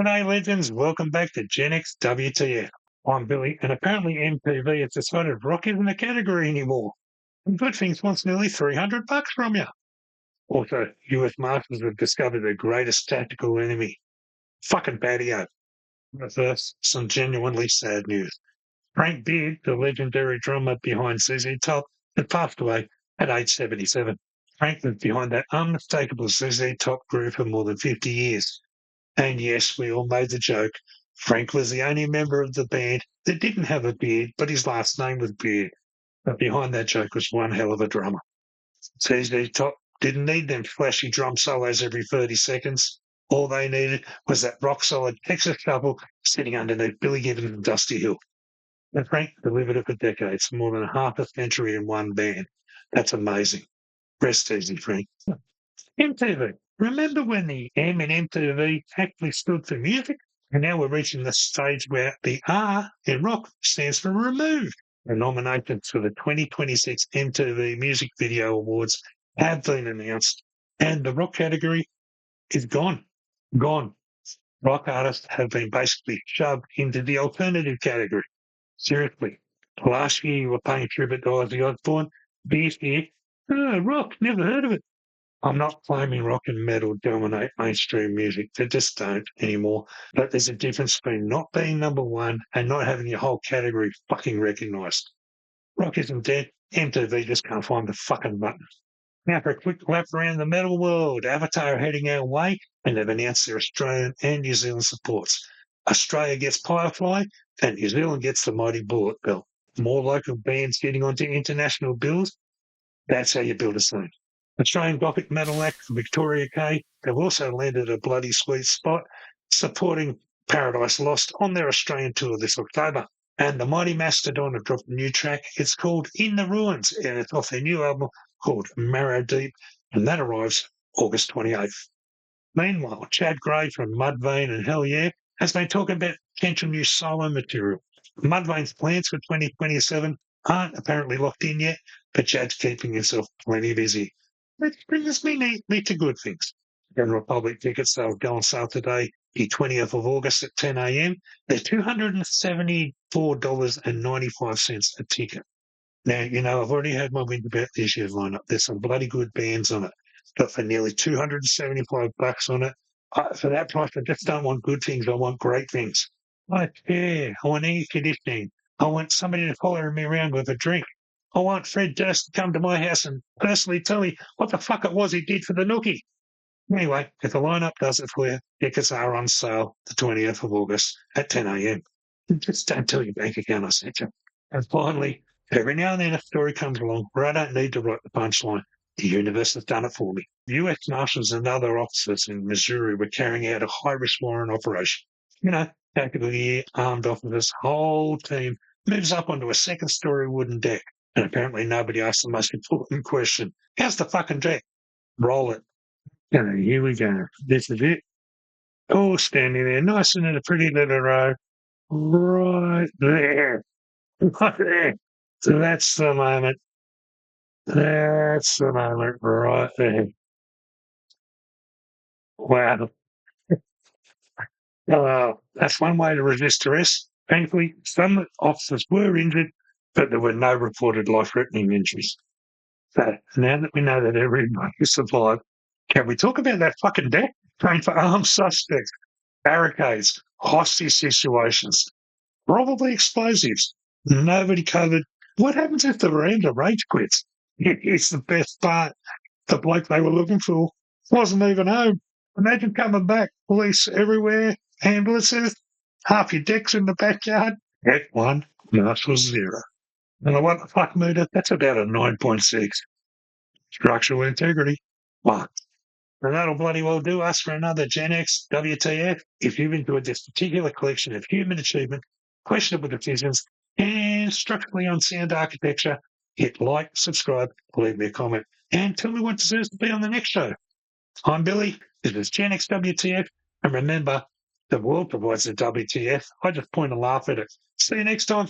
G'day legends, welcome back to Gen X WTF. I'm Billy, and apparently MTV has decided rock isn't a category anymore. And Good Things wants nearly $300 from you. Also, US Marshals have discovered their greatest tactical enemy. Fucking PATIO. But first, some genuinely sad news. Frank Beard, the legendary drummer behind ZZ Top, had passed away at age 77. Frank was behind that unmistakable ZZ Top group for more than 50 years. And yes, we all made the joke. Frank was the only member of the band that didn't have a beard, but his last name was Beard. But behind that joke was one hell of a drummer. ZZ Top didn't need them flashy drum solos every 30 seconds. All they needed was that rock-solid Texas shuffle sitting underneath Billy Gibbons and Dusty Hill. And Frank delivered it for decades, more than half a century in one band. That's amazing. Rest easy, Frank. MTV. Remember when the M in MTV actually stood for music? And now we're reaching the stage where the R in rock stands for removed. The nominations for the 2026 MTV Music Video Awards have been announced, and the rock category is gone. Gone. Rock artists have been basically shoved into the alternative category. Seriously. Last year you were paying tribute to Ozzy Osbourne. This year, rock, never heard of it. I'm not claiming rock and metal dominate mainstream music. They just don't anymore. But there's a difference between not being number one and not having your whole category fucking recognised. Rock isn't dead. MTV just can't find the fucking button. Now for a quick lap around the metal world. Avatar are heading our way, and they've announced their Australian and New Zealand supports. Australia gets Pyrefly, and New Zealand gets the mighty Bulletbelt. More local bands getting onto international bills. That's how you build a scene. Australian Gothic metal act Victoria K have also landed a bloody sweet spot supporting Paradise Lost on their Australian tour this October. And the mighty Mastodon have dropped a new track. It's called In the Ruins, and it's off their new album called Marrow Deep, and that arrives August 28th. Meanwhile, Chad Gray from Mudvayne and Hell Yeah has been talking about potential new solo material. Mudvayne's plans for 2027 aren't apparently locked in yet, but Chad's keeping himself plenty busy. Which brings me neatly to Good Things. General public tickets, they'll go on sale today, the 20th of August at 10 a.m. They're $274.95 a ticket. Now, I've already had my wind about this year's lineup. There's some bloody good bands on it. But for nearly $275 on it, for that price, I just don't want good things. I want great things. I want air conditioning. I want somebody to follow me around with a drink. I want Fred Durst to come to my house and personally tell me what the fuck it was he did for the nookie. Anyway, if the lineup does it for you, tickets are on sale the 20th of August at 10 a.m. Just don't tell your bank account I sent you. And finally, every now and then a story comes along where I don't need to write the punchline. The universe has done it for me. US Marshals and other officers in Missouri were carrying out a high-risk warrant operation. Tactical gear, armed officers, whole team moves up onto a second-story wooden deck. And apparently nobody asked the most important question. How's the fucking deck? Roll it. Here we go. This is it. All standing there, nice and in a pretty little row. Right there. Right there. So that's the moment. That's the moment right there. Wow. That's one way to resist arrest. Thankfully, some officers were injured, but there were no reported life-threatening injuries. So now that we know that everybody survived, can we talk about that fucking deck? Trained for armed suspects, barricades, hostage situations, probably explosives. Nobody covered. What happens if the veranda rage quits? It's the best part. The bloke they were looking for wasn't even home. Imagine coming back, police everywhere, ambulances, half your deck's in the backyard. At 1, Marshall 0. And what the fuck meter? That's about a 9.6. Structural integrity. Fuck. And that'll bloody well do us for another Gen X WTF. If you've enjoyed this particular collection of human achievement, questionable decisions, and structurally unsound architecture, hit like, subscribe, leave me a comment, and tell me what deserves to be on the next show. I'm Billy. This is Gen X WTF. And remember, the world provides the WTF. I just point and laugh at it. See you next time.